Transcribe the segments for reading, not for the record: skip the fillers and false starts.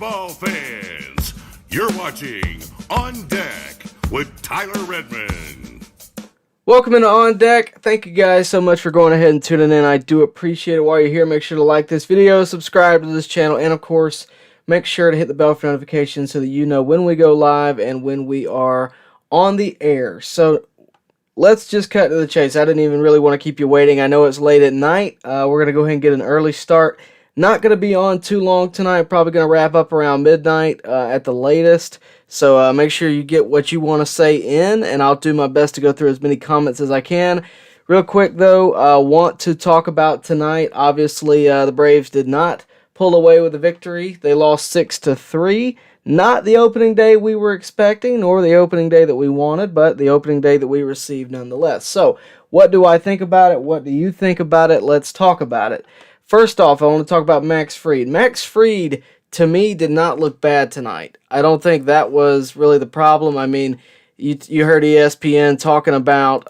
baseball fans. You're watching On Deck with Tyler Redmond. Welcome into On Deck. Thank you guys so much for going ahead and tuning in. I do appreciate it. While you're here, make sure to like this video, subscribe to this channel, and of course, make sure to hit the bell for notifications so that you know when we go live and when we are on the air. So let's just cut to the chase. I didn't even really want to keep you waiting. I know it's late at night. We're going to go ahead and get an early start. Not going to be on too long tonight. Probably going to wrap up around midnight at the latest. So make sure you get what you want to say in, and I'll do my best to go through as many comments as I can. Real quick, though, want to talk about tonight. Obviously, the Braves did not pull away with a victory. They lost 6-3. Not the opening day we were expecting, nor the opening day that we wanted, but the opening day that we received nonetheless. So, what do I think about it? What do you think about it? Let's talk about it. First off, I want to talk about Max Fried. Max Fried, to me, did not look bad tonight. I don't think that was really the problem. I mean, you heard ESPN talking about,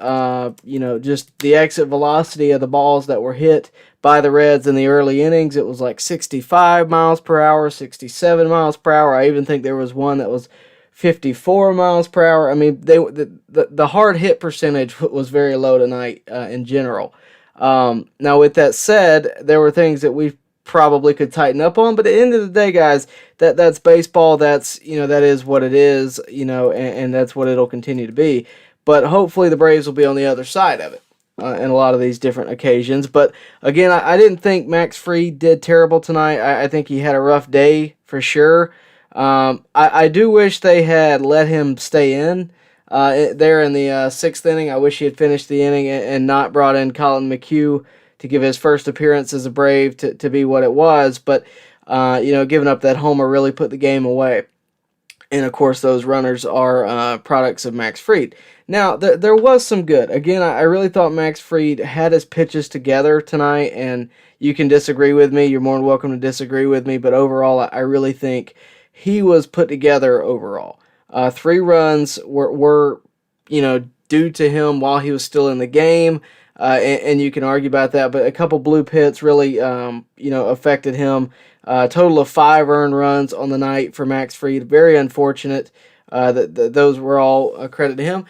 just the exit velocity of the balls that were hit by the Reds in the early innings. It was like 65 miles per hour, 67 miles per hour. I even think there was one that was 54 miles per hour. I mean, the hard hit percentage was very low tonight in general. Now, with that said, there were things that we probably could tighten up on, but at the end of the day, guys, that's baseball. That's, that is what it is, and that's what it'll continue to be. But hopefully the Braves will be on the other side of it in a lot of these different occasions. But again, I didn't think Max Fried did terrible tonight. I think he had a rough day for sure. I do wish they had let him stay in there in the sixth inning. I wish he had finished the inning and not brought in Collin McHugh to give his first appearance as a Brave to be what it was. But, giving up that homer really put the game away. And, of course, those runners are products of Max Fried. Now, there was some good. Again, I really thought Max Fried had his pitches together tonight, and you can disagree with me. You're more than welcome to disagree with me. But overall, I really think he was put together overall. 3 runs were due to him while he was still in the game, and you can argue about that. But a couple bloop hits really, affected him. Total of 5 earned runs on the night for Max Fried. Very unfortunate that those were all credit to him.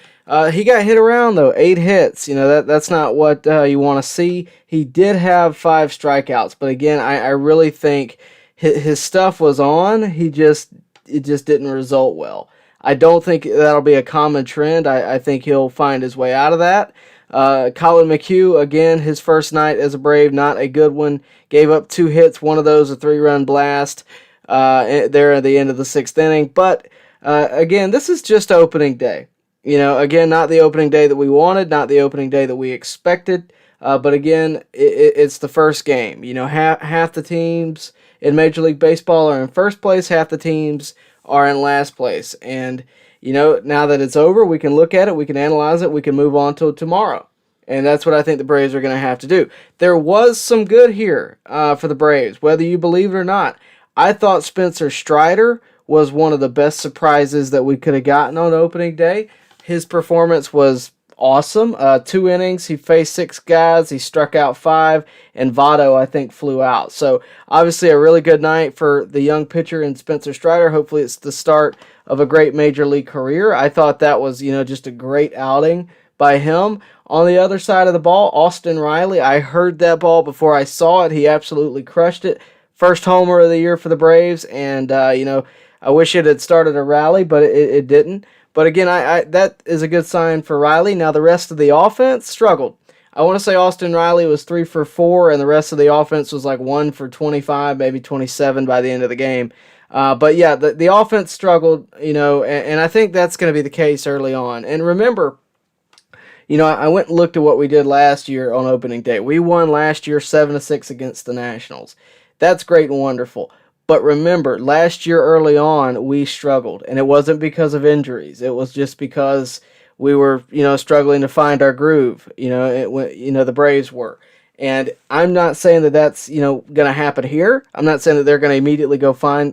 He got hit around, though. 8 hits. That's not what you want to see. He did have 5 strikeouts. But again, I really think his stuff was on. It just didn't result well. I don't think that'll be a common trend. I think he'll find his way out of that. Collin McHugh, again, his first night as a Brave, not a good one. Gave up 2 hits, one of those a 3-run blast there at the end of the 6th inning. But, again, this is just opening day. Again, not the opening day that we wanted, not the opening day that we expected. But, again, it's the first game. Half the teams in Major League Baseball are in first place, half the teams are in last place. And, now that it's over, we can look at it, we can analyze it, we can move on to tomorrow. And that's what I think the Braves are going to have to do. There was some good here for the Braves, whether you believe it or not. I thought Spencer Strider was one of the best surprises that we could have gotten on opening day. His performance was awesome. 2 innings, he faced 6 guys, he struck out 5, and Votto, I think, flew out. So, obviously, a really good night for the young pitcher in Spencer Strider. Hopefully, it's the start of a great Major League career. I thought that was, just a great outing by him. On the other side of the ball, Austin Riley, I heard that ball before I saw it. He absolutely crushed it. First homer of the year for the Braves, and, I wish it had started a rally, but it didn't. But again, that is a good sign for Riley. Now, the rest of the offense struggled. I want to say Austin Riley was 3 for 4, and the rest of the offense was like 1 for 25, maybe 27 by the end of the game. But yeah, the offense struggled, and I think that's going to be the case early on. And remember, I went and looked at what we did last year on opening day. We won last year 7-6 against the Nationals. That's great and wonderful. But remember, last year early on, we struggled, and it wasn't because of injuries. It was just because we were, struggling to find our groove. The Braves were. And I'm not saying that that's, going to happen here. I'm not saying that they're going to immediately go find,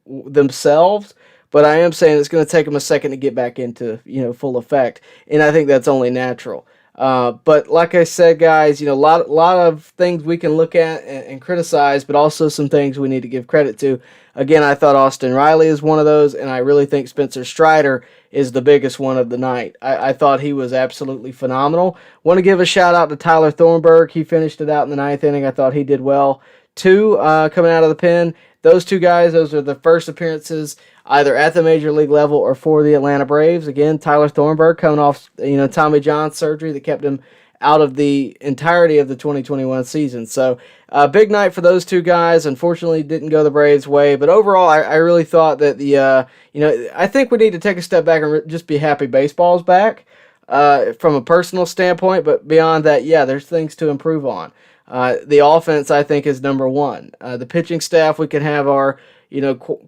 themselves. But I am saying it's going to take them a second to get back into, full effect. And I think that's only natural. But like I said, guys, a lot of things we can look at and criticize, but also some things we need to give credit to. Again, I thought Austin Riley is one of those, and I really think Spencer Strider is the biggest one of the night. I thought he was absolutely phenomenal. Want to give a shout out to Tyler Thornburg. He finished it out in the ninth inning. I thought he did well too, coming out of the pen. Those two guys, those are the first appearances either at the major league level or for the Atlanta Braves. Again, Tyler Thornburg coming off, Tommy John surgery that kept him out of the entirety of the 2021 season. So, big night for those two guys. Unfortunately, didn't go the Braves' way. But overall, I really thought that I think we need to take a step back and just be happy baseball's back from a personal standpoint. But beyond that, yeah, there's things to improve on. The offense, I think, is number one. The pitching staff, we can have our,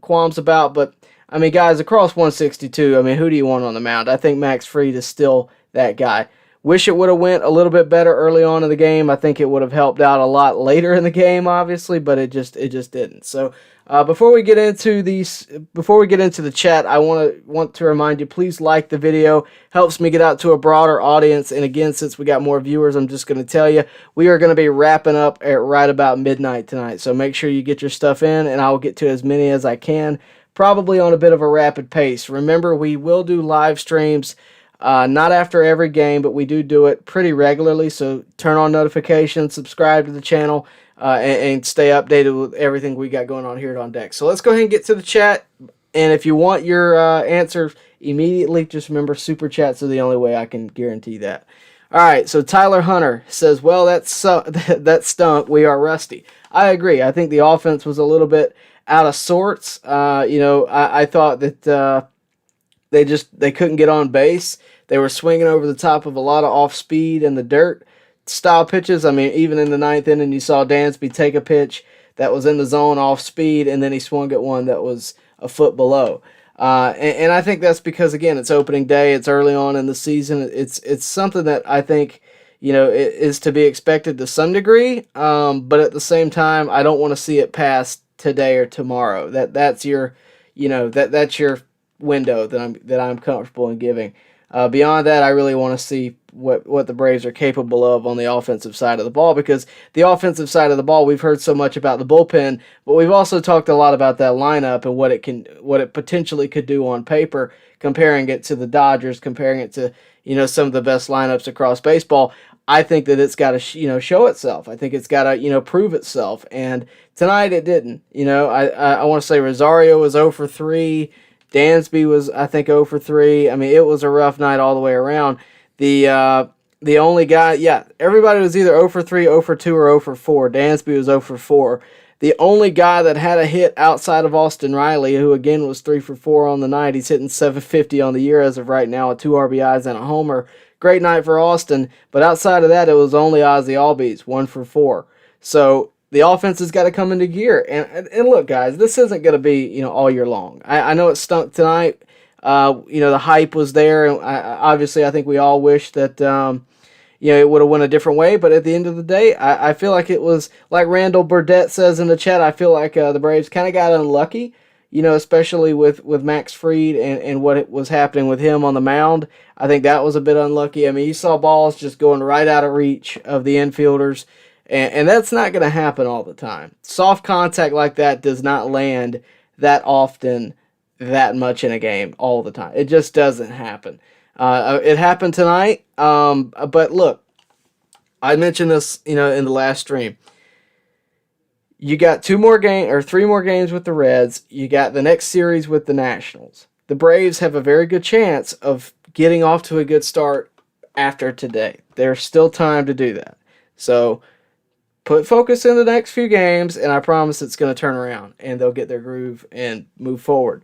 qualms about, but I mean, guys, across 162, I mean, who do you want on the mound? I think Max Fried is still that guy. Wish it would have went a little bit better early on in the game. I think it would have helped out a lot later in the game, obviously, but it just didn't. So before we get into the chat, I want to remind you, please like the video. Helps me get out to a broader audience. And again, since we got more viewers, I'm just going to tell you, we are going to be wrapping up at right about midnight tonight. So make sure you get your stuff in, and I'll get to as many as I can, probably on a bit of a rapid pace. Remember, we will do live streams. Not after every game, but we do it pretty regularly, so turn on notifications, subscribe to the channel, and stay updated with everything we got going on here at On Deck. So let's go ahead and get to the chat, and if you want your answer immediately, just remember Super Chats are the only way I can guarantee that. Alright, so Tyler Hunter says, well, that stunk, we are rusty. I agree. I think the offense was a little bit out of sorts. I thought that they couldn't get on base. They were swinging over the top of a lot of off-speed and the dirt style pitches. I mean, even in the ninth inning, you saw Dansby take a pitch that was in the zone off-speed, and then he swung at one that was a foot below. And I think that's because, again, it's opening day. It's early on in the season. It's something that I think, is to be expected to some degree. But at the same time, I don't want to see it past today or tomorrow. That's your window that I'm comfortable in giving. Beyond that, I really want to see what the Braves are capable of on the offensive side of the ball, because the offensive side of the ball, we've heard so much about the bullpen, but we've also talked a lot about that lineup and what it potentially could do on paper, comparing it to the Dodgers, comparing it to some of the best lineups across baseball. I think that it's got to show itself. I think it's got to prove itself, and tonight it didn't. I want to say Rosario was 0 for 3. Dansby was, I think, 0 for 3. I mean, it was a rough night all the way around. The only guy, everybody was either 0 for 3, 0 for 2, or 0 for 4. Dansby was 0 for 4. The only guy that had a hit outside of Austin Riley, who again was 3 for 4 on the night, he's hitting 750 on the year as of right now with 2 RBIs and a homer. Great night for Austin, but outside of that, it was only Ozzy Albies, 1 for 4. So the offense has got to come into gear. And look, guys, this isn't going to be, all year long. I know it stunk tonight. The hype was there. And obviously, I think we all wish that, it would have went a different way. But at the end of the day, I feel like it was, like Randall Burdett says in the chat, I feel like the Braves kind of got unlucky, especially with Max Fried and what was happening with him on the mound. I think that was a bit unlucky. I mean, you saw balls just going right out of reach of the infielders. And that's not going to happen all the time. Soft contact like that does not land that often, that much in a game all the time. It just doesn't happen. It happened tonight. But look, I mentioned this, in the last stream. You got 3 more games with the Reds. You got the next series with the Nationals. The Braves have a very good chance of getting off to a good start after today. There's still time to do that. So put focus in the next few games, and I promise it's going to turn around, and they'll get their groove and move forward.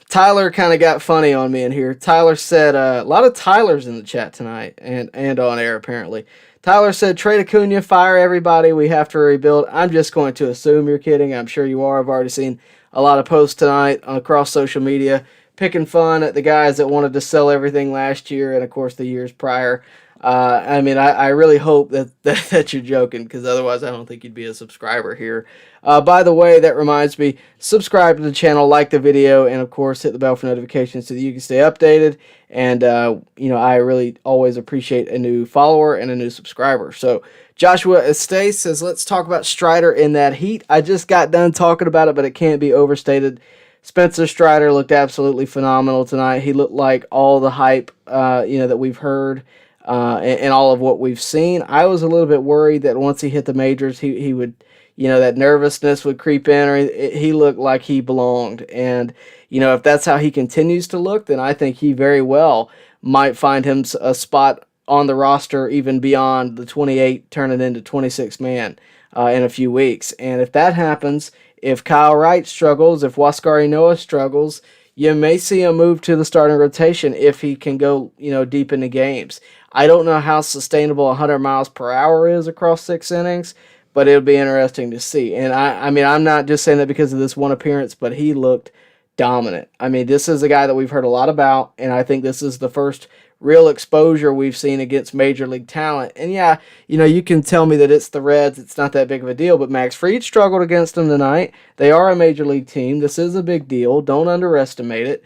Tyler kind of got funny on me in here. Tyler said, a lot of Tylers in the chat tonight, and on air apparently. Tyler said, trade Acuna, fire everybody, we have to rebuild. I'm just going to assume you're kidding. I'm sure you are. I've already seen a lot of posts tonight across social media picking fun at the guys that wanted to sell everything last year and, of course, the years prior. I mean, I really hope that you're joking, because otherwise I don't think you'd be a subscriber here. By the way, that reminds me, subscribe to the channel, like the video, and of course hit the bell for notifications so that you can stay updated. And, I really always appreciate a new follower and a new subscriber. So Joshua Estes says, let's talk about Strider in that heat. I just got done talking about it, but it can't be overstated. Spencer Strider looked absolutely phenomenal tonight. He looked like all the hype, that we've heard. And all of what we've seen. I was a little bit worried that once he hit the majors, he would, that nervousness would creep in, or he looked like he belonged. And, if that's how he continues to look, then I think he very well might find him a spot on the roster even beyond the 28, turning into 26 man in a few weeks. And if that happens, if Kyle Wright struggles, if Huascar Ynoa struggles, you may see him move to the starting rotation if he can go, deep into games. I don't know how sustainable 100 miles per hour is across 6 innings, but it'll be interesting to see. And I mean, I'm not just saying that because of this one appearance, but he looked dominant. I mean, this is a guy that we've heard a lot about, and I think this is the first real exposure we've seen against major league talent. And yeah, you can tell me that it's the Reds, it's not that big of a deal, but Max Fried struggled against them tonight. They are a major league team. This is a big deal. Don't underestimate it.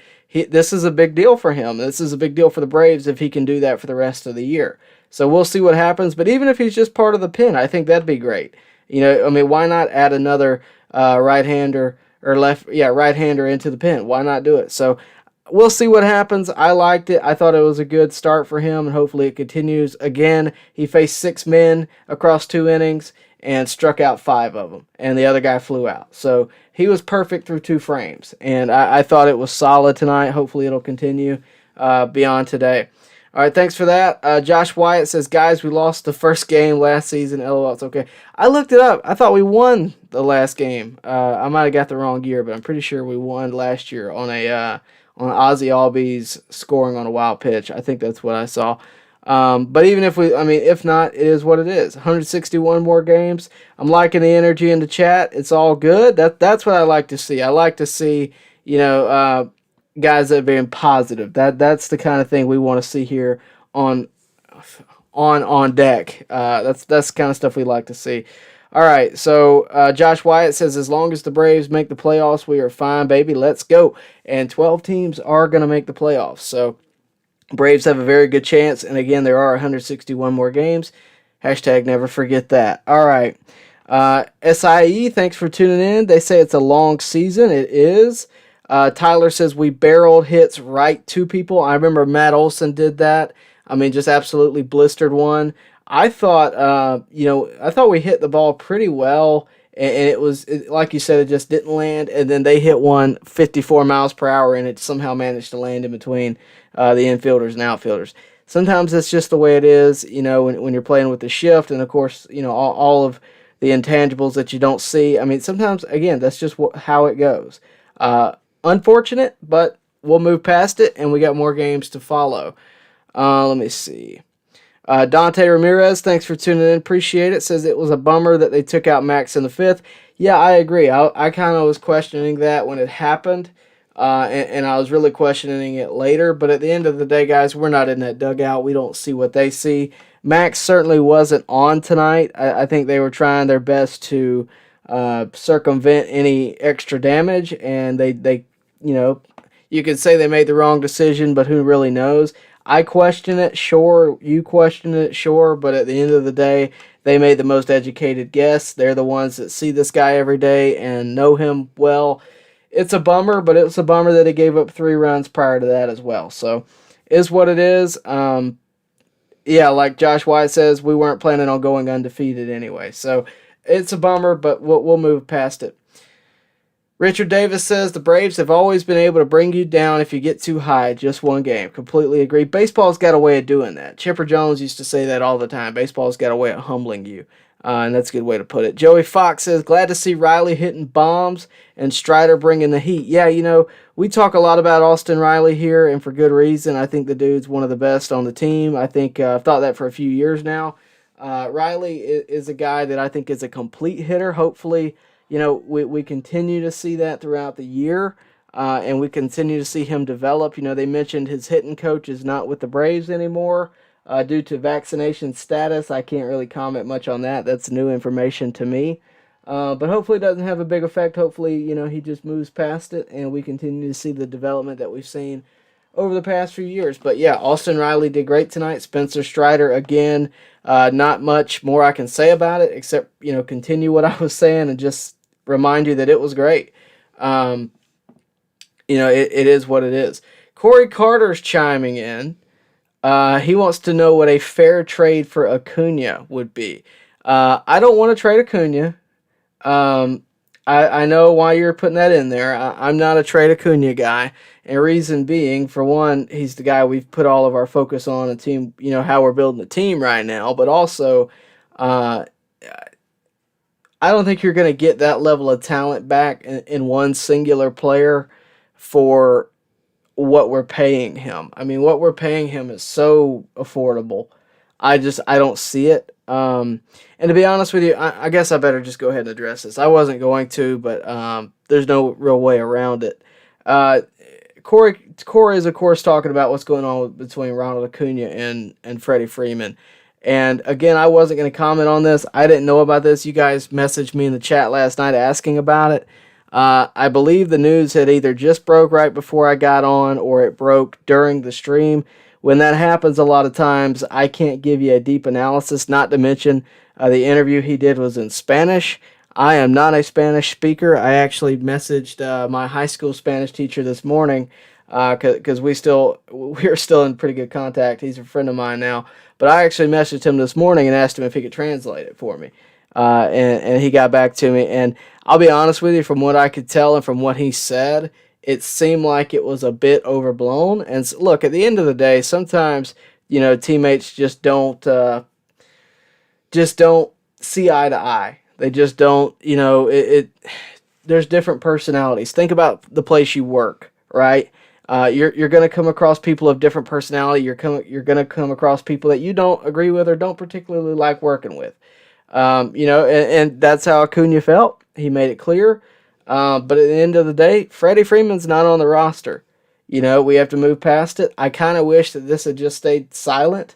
This is a big deal for him. This is a big deal for the Braves if he can do that for the rest of the year. So we'll see what happens. But even if he's just part of the pen, I think that'd be great. Why not add another right-hander or right-hander into the pen? Why not do it? So we'll see what happens. I liked it. I thought it was a good start for him, and hopefully it continues. Again, he faced 6 men across 2 innings and struck out 5 of them, and the other guy flew out. So he was perfect through 2 frames, and I thought it was solid tonight. Hopefully it'll continue beyond today. All right, thanks for that. Josh Wyatt says, guys, we lost the first game last season. LOL, it's okay. I looked it up. I thought we won the last game. I might have got the wrong year, but I'm pretty sure we won last year on Ozzie Albies scoring on a wild pitch. I think that's what I saw. But even if not, it is what it is. 161 more games. I'm liking the energy in the chat. It's all good. That's what I like to see. I like to see, guys that are being positive. That's the kind of thing we want to see here on deck. That's the kind of stuff we like to see. All right, so Josh Wyatt says, as long as the Braves make the playoffs, we are fine, baby. Let's go. And 12 teams are going to make the playoffs. So Braves have a very good chance. And again, there are 161 more games. Hashtag never forget that. All right. SIE, thanks for tuning in. They say it's a long season. It is. Tyler says we barreled hits right to people. I remember Matt Olson did that. I mean, just absolutely blistered one. I thought, I thought we hit the ball pretty well, and it was, like you said, it just didn't land, and then they hit one 54 miles per hour, and it somehow managed to land in between the infielders and outfielders. Sometimes that's just the way it is, when you're playing with the shift, and of course, all of the intangibles that you don't see. I mean, sometimes, again, that's just how it goes. Unfortunate, but we'll move past it, and we got more games to follow. Let me see. Dante Ramirez, thanks for tuning in. Appreciate it. Says it was a bummer that they took out Max in the 5th. Yeah, I agree. I kind of was questioning that when it happened, and I was really questioning it later. But at the end of the day, guys, we're not in that dugout. We don't see what they see. Max certainly wasn't on tonight. I think they were trying their best to circumvent any extra damage, and they you could say they made the wrong decision, but who really knows? I question it, sure. You question it, sure. But at the end of the day, they made the most educated guess. They're the ones that see this guy every day and know him well. It's a bummer, but it's a bummer that he gave up 3 runs prior to that as well. So, is what it is. Yeah, like Josh White says, we weren't planning on going undefeated anyway. So, it's a bummer, but we'll move past it. Richard Davis says, the Braves have always been able to bring you down if you get too high. Just one game. Completely agree. Baseball's got a way of doing that. Chipper Jones used to say that all the time. Baseball's got a way of humbling you. And that's a good way to put it. Joey Fox says, glad to see Riley hitting bombs and Strider bringing the heat. Yeah, we talk a lot about Austin Riley here, and for good reason. I think the dude's one of the best on the team. I think I've thought that for a few years now. Riley is a guy that I think is a complete hitter. Hopefully, we continue to see that throughout the year, and we continue to see him develop. They mentioned his hitting coach is not with the Braves anymore. due to vaccination status. I can't really comment much on that. That's new information to me. But hopefully it doesn't have a big effect. Hopefully, he just moves past it and we continue to see the development that we've seen over the past few years. But yeah, Austin Riley did great tonight. Spencer Strider, again, not much more I can say about it except, continue what I was saying and just remind you that it was great. It is what it is. Corey Carter's chiming in. He wants to know what a fair trade for Acuna would be. I don't want to trade Acuna. I know why you're putting that in there. I'm not a trade Acuna guy. And reason being, for one, he's the guy we've put all of our focus on, a team, how we're building the team right now. But also, I don't think you're going to get that level of talent back in one singular player for what we're paying him. I mean, what we're paying him is so affordable. I don't see it. And to be honest with you, I guess I better just go ahead and address this. I wasn't going to, but there's no real way around it. Corey is, of course, talking about what's going on between Ronald Acuna and Freddie Freeman. And again, I wasn't going to comment on this. I didn't know about this. You guys messaged me in the chat last night asking about it. I believe the news had either just broke right before I got on or it broke during the stream. When that happens a lot of times, I can't give you a deep analysis, not to mention the interview he did was in Spanish. I am not a Spanish speaker. I actually messaged my high school Spanish teacher this morning because we're still in pretty good contact. He's a friend of mine now. But I actually messaged him this morning and asked him if he could translate it for me. And he got back to me. And I'll be honest with you, from what I could tell and from what he said, it seemed like it was a bit overblown. And look, at the end of the day, sometimes, teammates just don't see eye to eye. They just don't, there's different personalities. Think about the place you work, right? You're going to come across people of different personality. You're going to come across people that you don't agree with or don't particularly like working with. And that's how Acuna felt. He made it clear. But at the end of the day, Freddie Freeman's not on the roster. We have to move past it. I kind of wish that this had just stayed silent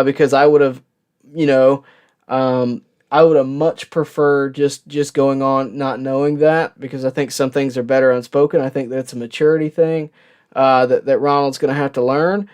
because I would have, I would have much preferred just going on not knowing that, because I think some things are better unspoken. I think that's a maturity thing that Ronald's going to have to learn.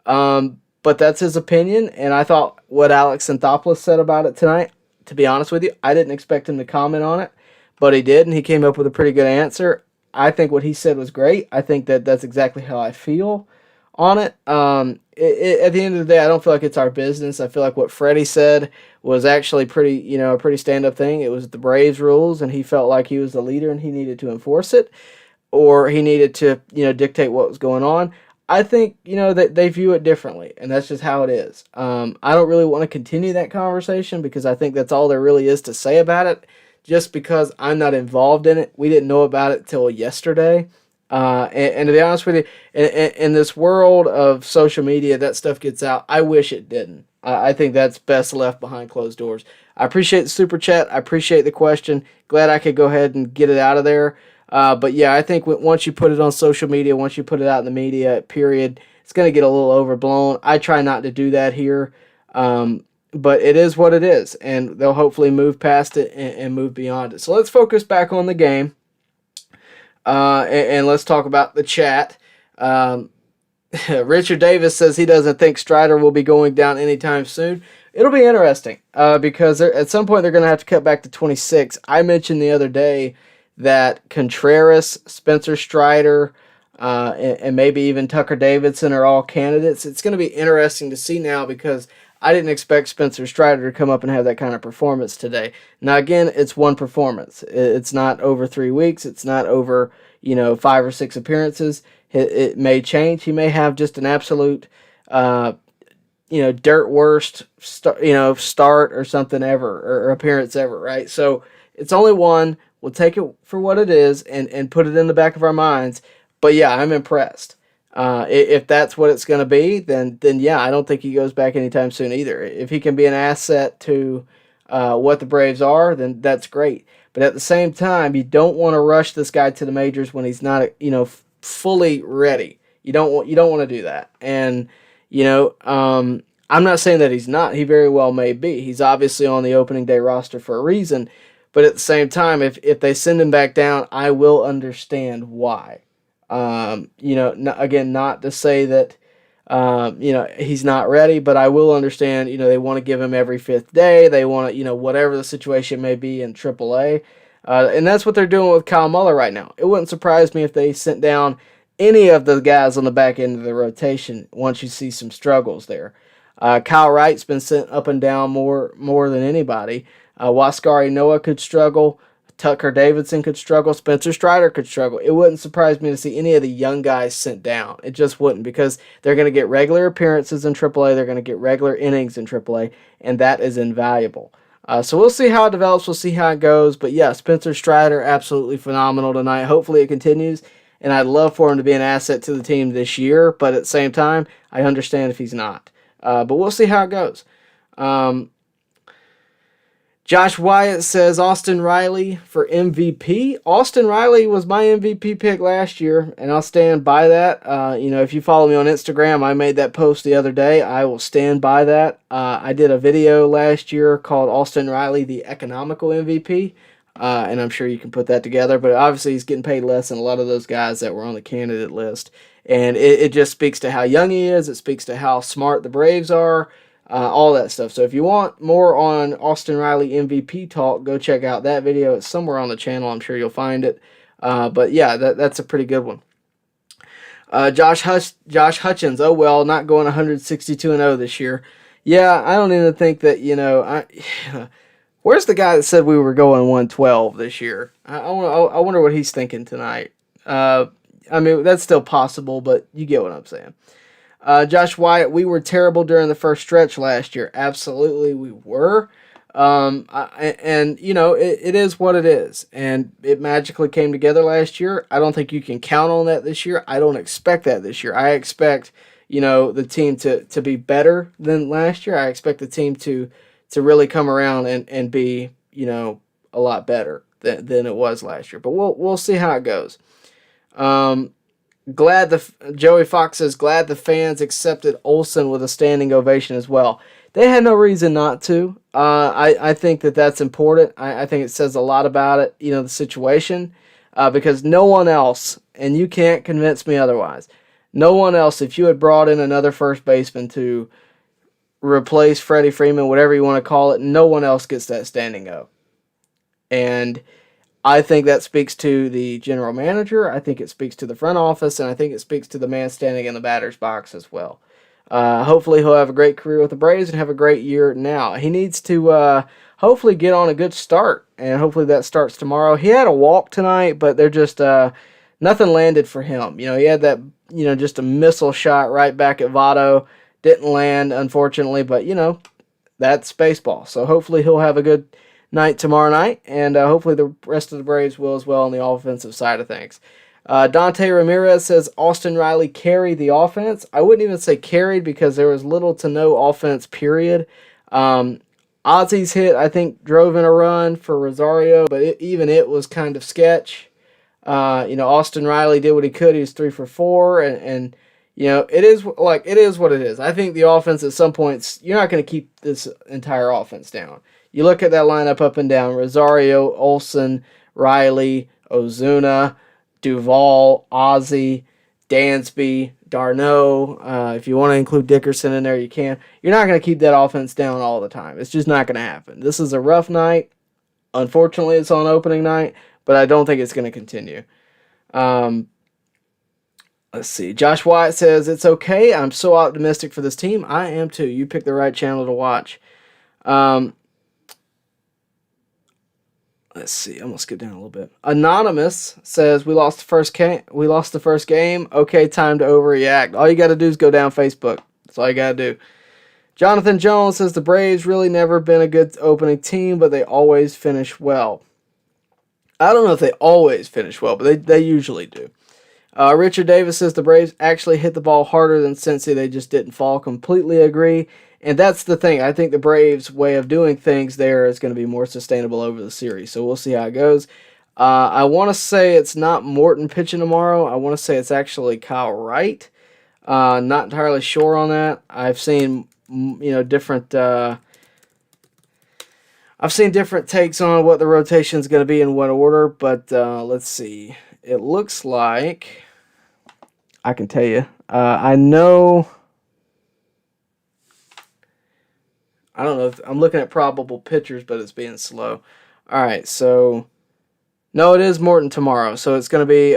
But that's his opinion, and I thought what Alex Anthopoulos said about it tonight, to be honest with you, I didn't expect him to comment on it, but he did, and he came up with a pretty good answer. I think what he said was great. I think that's exactly how I feel on it. At the end of the day, I don't feel like it's our business. I feel like what Freddie said was actually a pretty stand-up thing. It was the Braves rules, and he felt like he was the leader and he needed to enforce it, or he needed to, dictate what was going on. I think, that they view it differently, and that's just how it is. I don't really want to continue that conversation because I think that's all there really is to say about it, just because I'm not involved in it. We didn't know about it till yesterday. And to be honest with you, in this world of social media, that stuff gets out. I wish it didn't. I think that's best left behind closed doors. I appreciate the super chat. I appreciate the question. Glad I could go ahead and get it out of there. But yeah, I think once you put it on social media, once you put it out in the media, period, it's going to get a little overblown. I try not to do that here. But it is what it is, and they'll hopefully move past it and move beyond it. So let's focus back on the game. And let's talk about the chat. Richard Davis says he doesn't think Strider will be going down anytime soon. It'll be interesting because at some point they're going to have to cut back to 26. I mentioned the other day that Contreras, Spencer Strider, and maybe even Tucker Davidson are all candidates. It's going to be interesting to see now because I didn't expect Spencer Strider to come up and have that kind of performance today. Now, again, it's one performance. It's not over 3 weeks. It's not over, 5 or 6 appearances. It may change. He may have just an absolute, dirt worst, start or something ever, or appearance ever, right? So it's only one. We'll take it for what it is and put it in the back of our minds. But yeah, I'm impressed. If that's what it's going to be, then yeah, I don't think he goes back anytime soon either. If he can be an asset to what the Braves are, then that's great. But at the same time, you don't want to rush this guy to the majors when he's not, fully ready. You don't want to do that. And I'm not saying that he's not. He very well may be. He's obviously on the opening day roster for a reason. But at the same time, if they send him back down, I will understand why. Again, not to say that, he's not ready, but I will understand, they want to give him every fifth day. They want to, whatever the situation may be in AAA. And that's what they're doing with Kyle Muller right now. It wouldn't surprise me if they sent down any of the guys on the back end of the rotation once you see some struggles there. Kyle Wright's been sent up and down more than anybody. Waskari Noah could struggle. Tucker Davidson could struggle. Spencer Strider could struggle. It wouldn't surprise me to see any of the young guys sent down. It just wouldn't, because they're going to get regular appearances in AAA. They're going to get regular innings in AAA, and that is invaluable. So we'll see how it develops. We'll see how it goes. But yeah, Spencer Strider, absolutely phenomenal tonight. Hopefully it continues, and I'd love for him to be an asset to the team this year. But at the same time, I understand if he's not. But we'll see how it goes. Josh Wyatt says Austin Riley for MVP. Austin Riley was my MVP pick last year, and I'll stand by that. If you follow me on Instagram, I made that post the other day. I will stand by that. I did a video last year called Austin Riley, the economical MVP, and I'm sure you can put that together. But obviously he's getting paid less than a lot of those guys that were on the candidate list. And it just speaks to how young he is. It speaks to how smart the Braves are. All that stuff. So if you want more on Austin Riley MVP talk, go check out that video. It's somewhere on the channel. I'm sure you'll find it. But yeah, that's a pretty good one. Josh Hutchins. Oh well, not going 162-0 this year. Yeah, I don't even think that where's the guy that said we were going 112 this year? I wonder what he's thinking tonight. That's still possible, but you get what I'm saying. Josh Wyatt, we were terrible during the first stretch last year. Absolutely, we were. It is what it is. And it magically came together last year. I don't think you can count on that this year. I don't expect that this year. I expect, the team to be better than last year. I expect the team to really come around and be, a lot better than it was last year. But we'll see how it goes. Joey Fox says, glad the fans accepted Olsen with a standing ovation as well. They had no reason not to. I think that's important. I think it says a lot about it, the situation, because no one else, and you can't convince me otherwise, no one else, if you had brought in another first baseman to replace Freddie Freeman, whatever you want to call it, no one else gets that standing O. And I think that speaks to the general manager. I think it speaks to the front office, and I think it speaks to the man standing in the batter's box as well. Hopefully he'll have a great career with the Braves and have a great year now. He needs to hopefully get on a good start, and hopefully that starts tomorrow. He had a walk tonight, but they're just nothing landed for him. He had that just a missile shot right back at Votto. Didn't land, unfortunately, but that's baseball. So hopefully he'll have a good night tomorrow night, and hopefully the rest of the Braves will as well on the offensive side of things. Dante Ramirez says Austin Riley carried the offense. I wouldn't even say carried, because there was little to no offense, period. Ozzy's hit, I think, drove in a run for Rosario, but it was kind of sketch. Austin Riley did what he could. He was 3 for 4, and it is what it is. I think the offense at some points, you're not going to keep this entire offense down. You look at that lineup up and down: Rosario, Olsen, Riley, Ozuna, Duvall, Ozzy, Dansby, d'Arnaud. If you want to include Dickerson in there, you can. You're not going to keep that offense down all the time. It's just not going to happen. This is a rough night. Unfortunately, it's on opening night, but I don't think it's going to continue. Let's see. Josh Wyatt says, it's okay. I'm so optimistic for this team. I am too. You picked the right channel to watch. Let's see. I'm gonna skip down a little bit. Anonymous says, we lost the first game. Okay, time to overreact. All you got to do is go down Facebook. That's all you got to do. Jonathan Jones says, the Braves really never been a good opening team, but they always finish well. I don't know if they always finish well, but they usually do. Richard Davis says, the Braves actually hit the ball harder than Cincy. They just didn't fall. Completely agree. And that's the thing. I think the Braves' way of doing things there is going to be more sustainable over the series. So we'll see how it goes. I want to say it's not Morton pitching tomorrow. I want to say it's actually Kyle Wright. Not entirely sure on that. I've seen different. I've seen different takes on what the rotation is going to be in what order, but let's see. It looks like I can tell you. I know. I don't know if I'm looking at probable pitchers, but it's being slow. All right, so no, it is Morton tomorrow. So it's going to be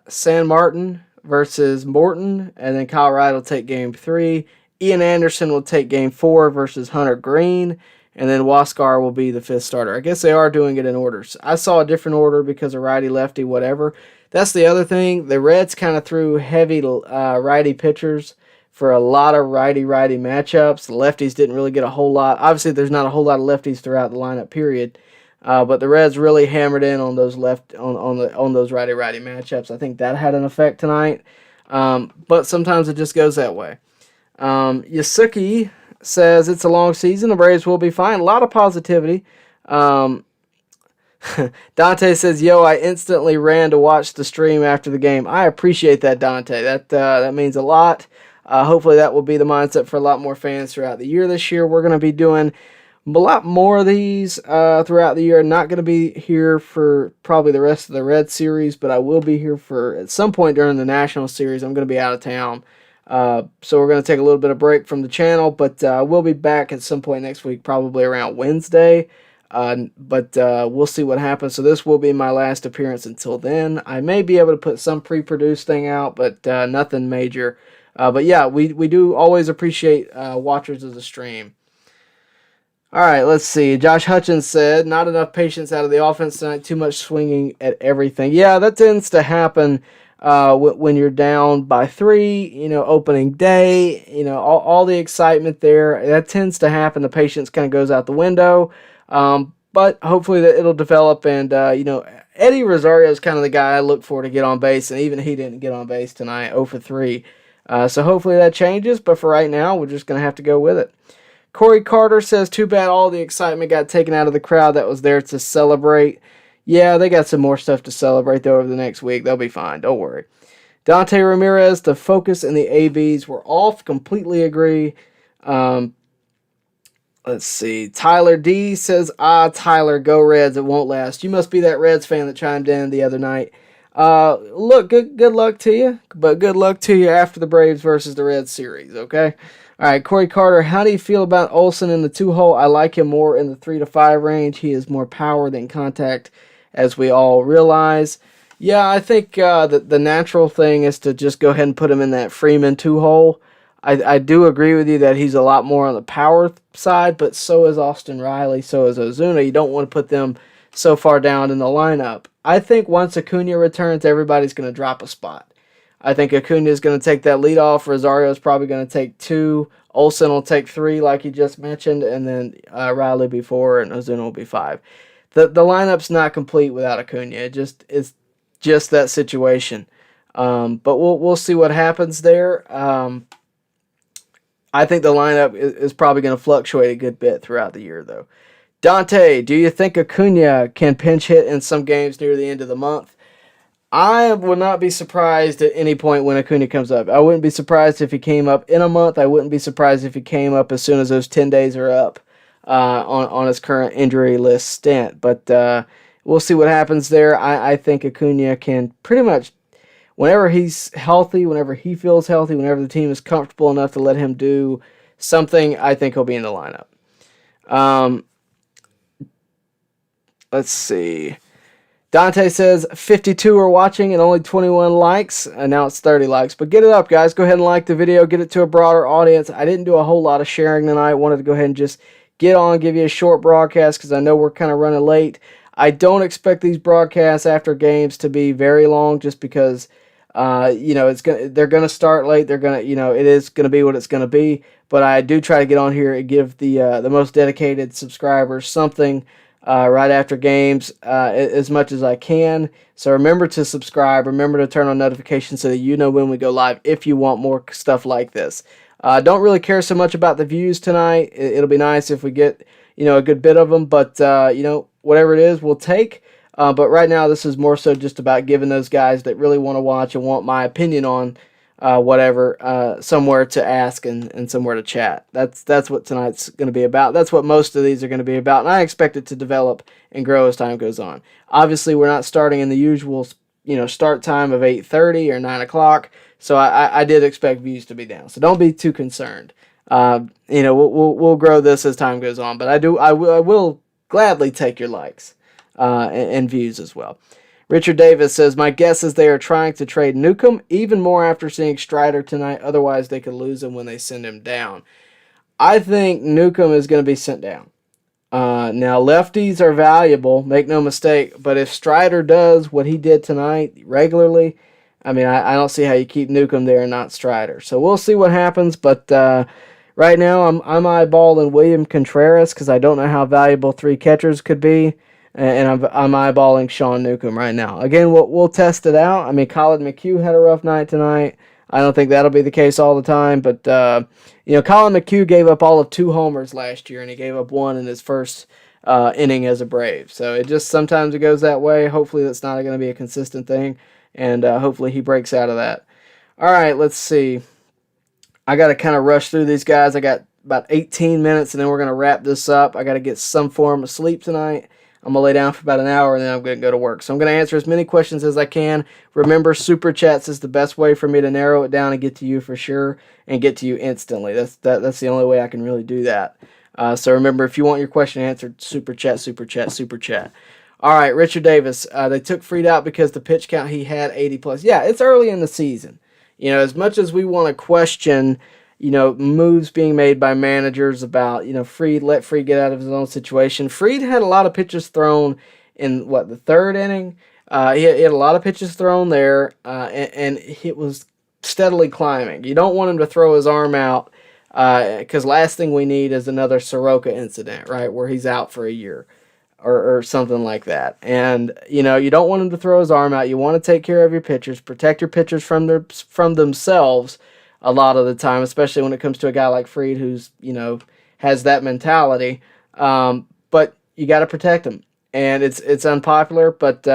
San Martin versus Morton, and then Kyle Wright will take game 3. Ian Anderson will take game 4 versus Hunter Green, and then Waskar will be the 5th starter. I guess they are doing it in orders. I saw a different order because of righty, lefty, whatever. That's the other thing. The Reds kind of threw heavy righty pitchers for a lot of righty-righty matchups. The lefties didn't really get a whole lot. Obviously, there's not a whole lot of lefties throughout the lineup, period. But the Reds really hammered in on those on those righty-righty matchups. I think that had an effect tonight. But sometimes it just goes that way. Yasuki says it's a long season. The Braves will be fine. A lot of positivity. Dante says, "Yo, I instantly ran to watch the stream after the game." I appreciate that, Dante. That means a lot. Hopefully that will be the mindset for a lot more fans throughout the year this year. We're going to be doing a lot more of these throughout the year. Not going to be here for probably the rest of the Red Series, but I will be here for at some point during the National Series. I'm going to be out of town. So we're going to take a little bit of break from the channel, but we'll be back at some point next week, probably around Wednesday. But we'll see what happens. So this will be my last appearance until then. I may be able to put some pre-produced thing out, but nothing major. But yeah, we do always appreciate watchers of the stream. All right, let's see. Josh Hutchins said, not enough patience out of the offense tonight, too much swinging at everything. Yeah, that tends to happen when you're down by 3, opening day, all the excitement there. That tends to happen. The patience kind of goes out the window. But hopefully that it'll develop. And, Eddie Rosario is kind of the guy I look for to get on base, and even he didn't get on base tonight, 0 for 3. So hopefully that changes, but for right now, we're just going to have to go with it. Corey Carter says, too bad all the excitement got taken out of the crowd that was there to celebrate. Yeah, they got some more stuff to celebrate, though, over the next week. They'll be fine. Don't worry. Dante Ramirez, the focus and the ABs were off. Completely agree. Let's see. Tyler D says, Tyler, go Reds. It won't last. You must be that Reds fan that chimed in the other night. Look, good luck to you, but good luck to you after the Braves versus the Reds series, okay? All right, Corey Carter, how do you feel about Olsen in the 2-hole? I like him more in the 3 to 5 range. He has more power than contact, as we all realize. Yeah, I think the natural thing is to just go ahead and put him in that Freeman 2-hole. I do agree with you that he's a lot more on the power side, but so is Austin Riley, so is Ozuna. You don't want to put them so far down in the lineup. I think once Acuna returns, everybody's going to drop a spot. I think Acuna is going to take that lead off. Rosario is probably going to take 2. Olsen will take 3, like you just mentioned, and then Riley will be 4, and Ozuna will be 5. The lineup's not complete without Acuna. It's just that situation. But we'll see what happens there. I think the lineup is probably going to fluctuate a good bit throughout the year, though. Dante, do you think Acuna can pinch hit in some games near the end of the month? I would not be surprised at any point when Acuna comes up. I wouldn't be surprised if he came up in a month. I wouldn't be surprised if he came up as soon as those 10 days are up on his current injury list stint. But we'll see what happens there. I think Acuna can pretty much, whenever he's healthy, whenever he feels healthy, whenever the team is comfortable enough to let him do something, I think he'll be in the lineup. Let's see. Dante says 52 are watching and only 21 likes. Now it's 30 likes. But get it up, guys. Go ahead and like the video. Get it to a broader audience. I didn't do a whole lot of sharing tonight. Wanted to go ahead and just get on, give you a short broadcast because I know we're kind of running late. I don't expect these broadcasts after games to be very long just because, they're going to start late. They're going to, it is going to be what it's going to be. But I do try to get on here and give the most dedicated subscribers something right after games as much as I can. So remember to subscribe. Remember to turn on notifications so that you know when we go live if you want more stuff like this. Don't really care so much about the views tonight. It'll be nice if we get a good bit of them. But whatever it is, we'll take. But right now this is more so just about giving those guys that really want to watch and want my opinion on whatever, somewhere to ask and somewhere to chat. That's what tonight's going to be about. That's what most of these are going to be about, and I expect it to develop and grow as time goes on. Obviously, we're not starting in the usual, start time of 8:30 or 9 o'clock, so I did expect views to be down. So don't be too concerned. We'll grow this as time goes on, but I will gladly take your likes and views as well. Richard Davis says, my guess is they are trying to trade Newcomb even more after seeing Strider tonight. Otherwise, they could lose him when they send him down. I think Newcomb is going to be sent down. Now, lefties are valuable, make no mistake, but if Strider does what he did tonight regularly, I don't see how you keep Newcomb there and not Strider. So we'll see what happens, but right now I'm eyeballing William Contreras because I don't know how valuable three catchers could be. And I'm eyeballing Sean Newcomb right now. Again, we'll test it out. Colin McHugh had a rough night tonight. I don't think that'll be the case all the time, but Colin McHugh gave up all of 2 homers last year, and he gave up 1 in his first inning as a Brave. So it just sometimes it goes that way. Hopefully that's not going to be a consistent thing, and hopefully he breaks out of that. All right, let's see. I got to kind of rush through these guys. I got about 18 minutes, and then we're going to wrap this up. I got to get some form of sleep tonight. I'm going to lay down for about an hour, and then I'm going to go to work. So I'm going to answer as many questions as I can. Remember, Super Chats is the best way for me to narrow it down and get to you for sure, and get to you instantly. That's the only way I can really do that. So remember, if you want your question answered, Super Chat, Super Chat, Super Chat. All right, Richard Davis. They took Fried out because the pitch count he had 80+. Yeah, it's early in the season. As much as we want to question moves being made by managers about, let Fried get out of his own situation. Fried had a lot of pitches thrown in, the 3rd inning? He had a lot of pitches thrown there, and it was steadily climbing. You don't want him to throw his arm out, because last thing we need is another Soroka incident, right, where he's out for a year or something like that. And, you don't want him to throw his arm out. You want to take care of your pitchers, protect your pitchers from themselves, a lot of the time, especially when it comes to a guy like Fried who's, has that mentality. But you got to protect him. And it's unpopular, but,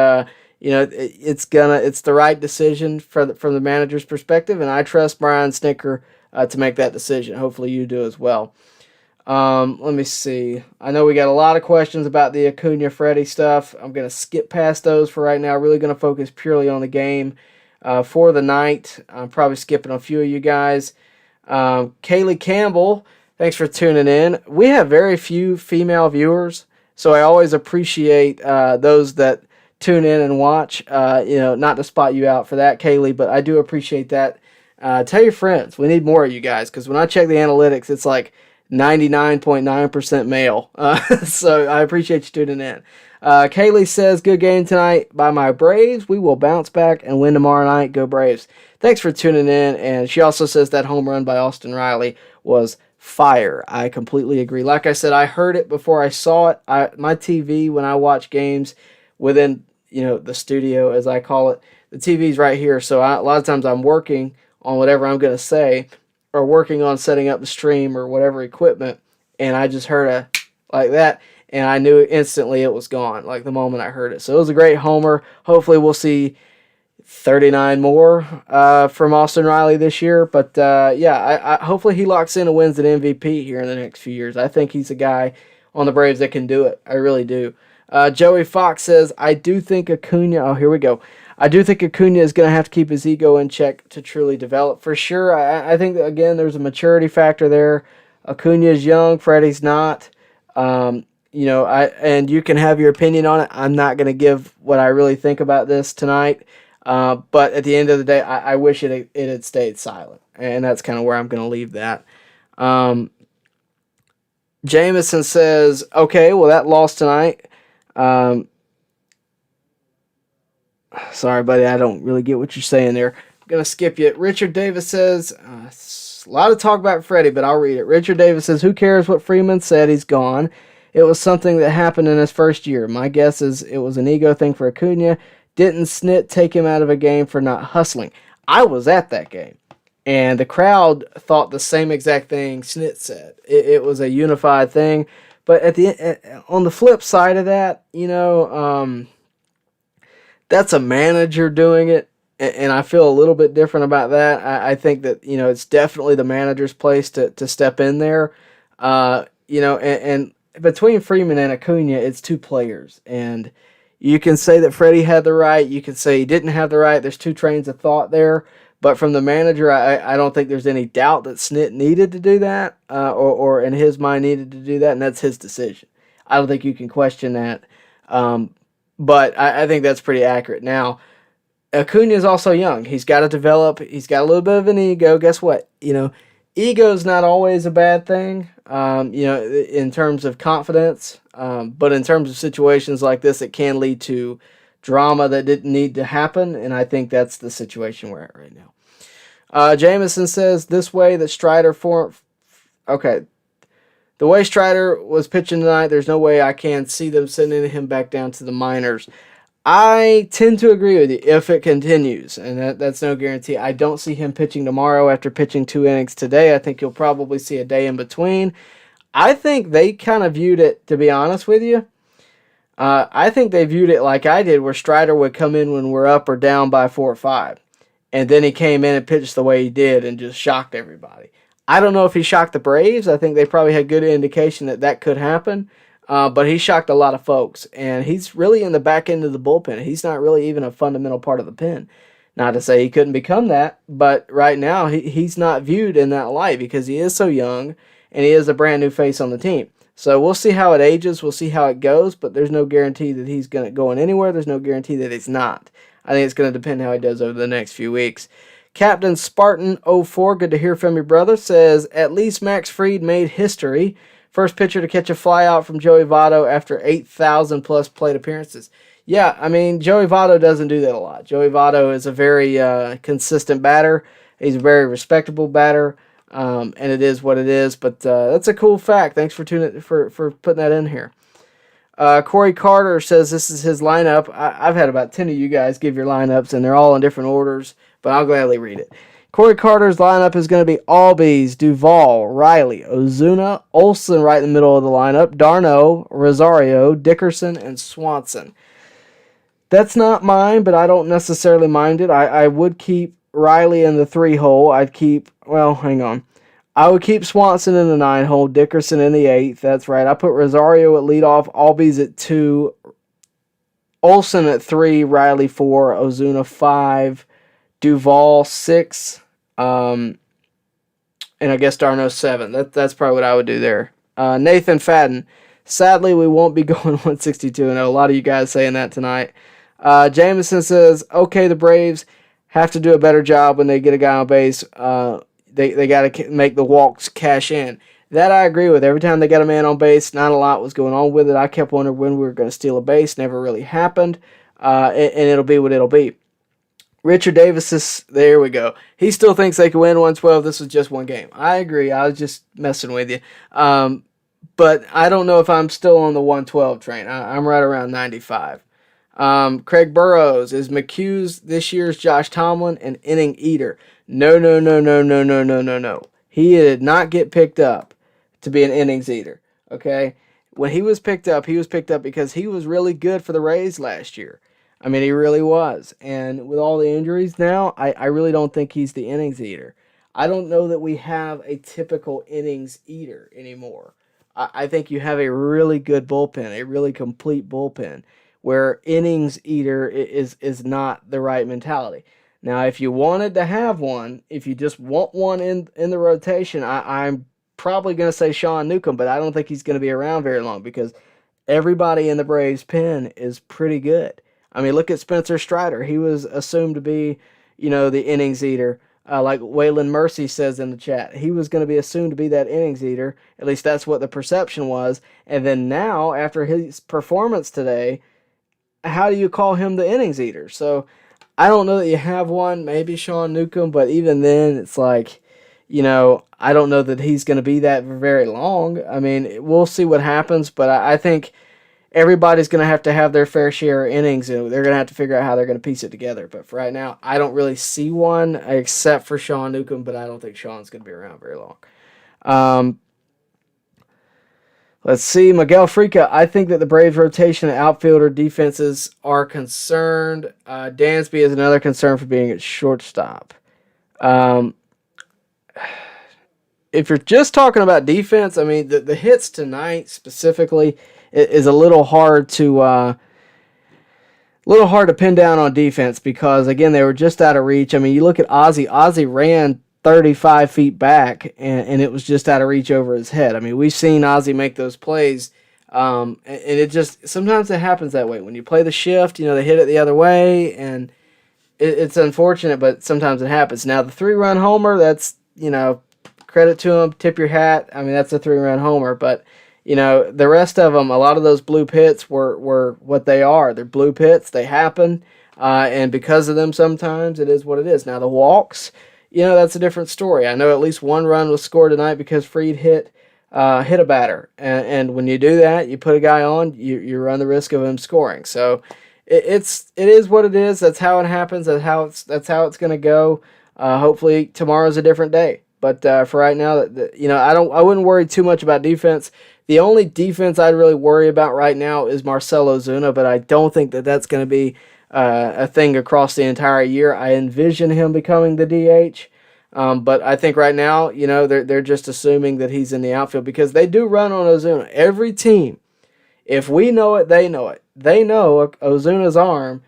it's the right decision from the manager's perspective. And I trust Brian Snicker to make that decision. Hopefully you do as well. Let me see. I know we got a lot of questions about the Acuna Freddie stuff. I'm going to skip past those for right now. Really going to focus purely on the game. For the night. I'm probably skipping a few of you guys. Kaylee Campbell, thanks for tuning in. We have very few female viewers, so I always appreciate those that tune in and watch. Not to spot you out for that, Kaylee, but I do appreciate that. Tell your friends. We need more of you guys, because when I check the analytics, it's like 99.9% male. So I appreciate you tuning in. Kaylee says, good game tonight by my Braves. We will bounce back and win tomorrow night. Go Braves. Thanks for tuning in. And she also says that home run by Austin Riley was fire. I completely agree. Like I said, I heard it before I saw it. My TV, when I watch games within, the studio, as I call it, the TV's right here. So a lot of times I'm working on whatever I'm going to say, or working on setting up the stream or whatever equipment, and I just heard like that, and I knew instantly it was gone, like the moment I heard it. So it was a great homer. Hopefully we'll see 39 more from Austin Riley this year. But I hopefully he locks in and wins an MVP here in the next few years. I think he's a guy on the Braves that can do it. I really do. Joey Fox says, I do think Acuna, oh, here we go. I do think Acuna is going to have to keep his ego in check to truly develop. For sure, I think, that, again, there's a maturity factor there. Acuna is young, Freddie's not. And you can have your opinion on it. I'm not going to give what I really think about this tonight. But at the end of the day, I wish it had stayed silent. And that's kind of where I'm going to leave that. Jameson says, okay, well, that lost tonight. Sorry, buddy, I don't really get what you're saying there. I'm going to skip you. Richard Davis says, a lot of talk about Freddie, but I'll read it. Richard Davis says, who cares what Freeman said? He's gone. It was something that happened in his first year. My guess is it was an ego thing for Acuna. Didn't Snit take him out of a game for not hustling? I was at that game, and the crowd thought the same exact thing Snit said. It was a unified thing. But on the flip side of that, that's a manager doing it. and I feel a little bit different about that. I think that, it's definitely the manager's place to step in there. And between Freeman and Acuna, it's two players. And you can say that Freddie had the right. You can say he didn't have the right. There's two trains of thought there. But from the manager, I don't think there's any doubt that Snit needed to do that, or in his mind needed to do that, and that's his decision. I don't think you can question that. But I think that's pretty accurate. Now, Acuna is also young. He's got to develop. He's got a little bit of an ego. Guess what? Ego is not always a bad thing, in terms of confidence. But in terms of situations like this, it can lead to drama that didn't need to happen. And I think that's the situation we're at right now. Jameson says this way that Strider okay. The way Strider was pitching tonight, there's no way I can see them sending him back down to the minors. I tend to agree with you if it continues, and that's no guarantee. I don't see him pitching tomorrow after pitching 2 innings today. I think you'll probably see a day in between. I think they kind of viewed it, to be honest with you, I think they viewed it like I did, where Strider would come in when we're up or down by 4 or 5. And then he came in and pitched the way he did and just shocked everybody. I don't know if he shocked the Braves. I think they probably had good indication that could happen. But he shocked a lot of folks, and he's really in the back end of the bullpen. He's not really even a fundamental part of the pen. Not to say he couldn't become that, but right now he's not viewed in that light because he is so young, and he is a brand new face on the team. So we'll see how it ages. We'll see how it goes, but there's no guarantee that he's going anywhere. There's no guarantee that he's not. I think it's going to depend how he does over the next few weeks. Captain Spartan04, good to hear from your brother, says, at least Max Fried made history. First pitcher to catch a flyout from Joey Votto after 8,000 plus plate appearances. Yeah, I mean, Joey Votto doesn't do that a lot. Joey Votto is a very consistent batter. He's a very respectable batter, and it is what it is. But that's a cool fact. Thanks for putting that in here. Corey Carter says this is his lineup. I've had about 10 of you guys give your lineups, and they're all in different orders, but I'll gladly read it. Corey Carter's lineup is going to be Albies, Duvall, Riley, Ozuna, Olsen right in the middle of the lineup, d'Arnaud, Rosario, Dickerson, and Swanson. That's not mine, but I don't necessarily mind it. I would keep Riley in the 3-hole. I would keep Swanson in the 9-hole, Dickerson in the 8th. That's right. I put Rosario at leadoff, Albies at 2, Olsen at 3, Riley 4, Ozuna 5, Duvall 6, and I guess d'Arnaud 7. That's probably what I would do there. Nathan Fadden. Sadly, we won't be going 162. I know a lot of you guys saying that tonight. Jameson says, okay, the Braves have to do a better job when they get a guy on base. They got to make the walks cash in. That I agree with. Every time they got a man on base, not a lot was going on with it. I kept wondering when we were going to steal a base. Never really happened. And it'll be what it'll be. Richard Davis there we go. He still thinks they can win 112. This was just one game. I agree. I was just messing with you. But I don't know if I'm still on the 112 train. I'm right around 95. Craig Burrows, is McHugh's this year's Josh Tomlin an inning eater? No. He did not get picked up to be an innings eater. Okay? When he was picked up because he was really good for the Rays last year. I mean, he really was. And with all the injuries now, I really don't think he's the innings eater. I don't know that we have a typical innings eater anymore. I think you have a really good bullpen, a really complete bullpen, where innings eater is not the right mentality. Now, if you wanted to have one, if you just want one in the rotation, I'm probably going to say Sean Newcomb, but I don't think he's going to be around very long because everybody in the Braves pen is pretty good. I mean, look at Spencer Strider. He was assumed to be, the innings eater. Like Waylon Mercy says in the chat. He was going to be assumed to be that innings eater. At least that's what the perception was. And then now, after his performance today, how do you call him the innings eater? So I don't know that you have one. Maybe Sean Newcomb, but even then, it's like, I don't know that he's going to be that for very long. I mean, we'll see what happens, but I think everybody's going to have their fair share of innings, and they're going to have to figure out how they're going to piece it together. But for right now, I don't really see one except for Sean Newcomb, but I don't think Sean's going to be around very long. Let's see, Miguel Frica. I think that the Braves' rotation and outfielder defenses are concerned. Dansby is another concern for being at shortstop. Um, if you're just talking about defense, I mean, the hits tonight specifically is a little hard to pin down on defense because, again, they were just out of reach. I mean, you look at Ozzie. Ozzie ran 35 feet back, and it was just out of reach over his head. I mean, we've seen Ozzie make those plays, and it just sometimes it happens that way. When you play the shift, they hit it the other way, and it's unfortunate, but sometimes it happens. Now, the 3-run homer, that's, credit to him, tip your hat. I mean, that's a 3-run homer, but the rest of them, a lot of those blue pits were what they are. They're blue pits. They happen, and because of them, sometimes it is what it is. Now, the walks, that's a different story. I know at least one run was scored tonight because Freed hit a batter, and when you do that, you put a guy on, you run the risk of him scoring. So it is what it is. That's how it happens. That's how it's going to go. Hopefully tomorrow's a different day. But for right now, I wouldn't worry too much about defense. The only defense I'd really worry about right now is Marcell Ozuna, but I don't think that that's going to be a thing across the entire year. I envision him becoming the DH, but I think right now, they're just assuming that he's in the outfield because they do run on Ozuna. Every team, if we know it, they know it. They know Ozuna's arm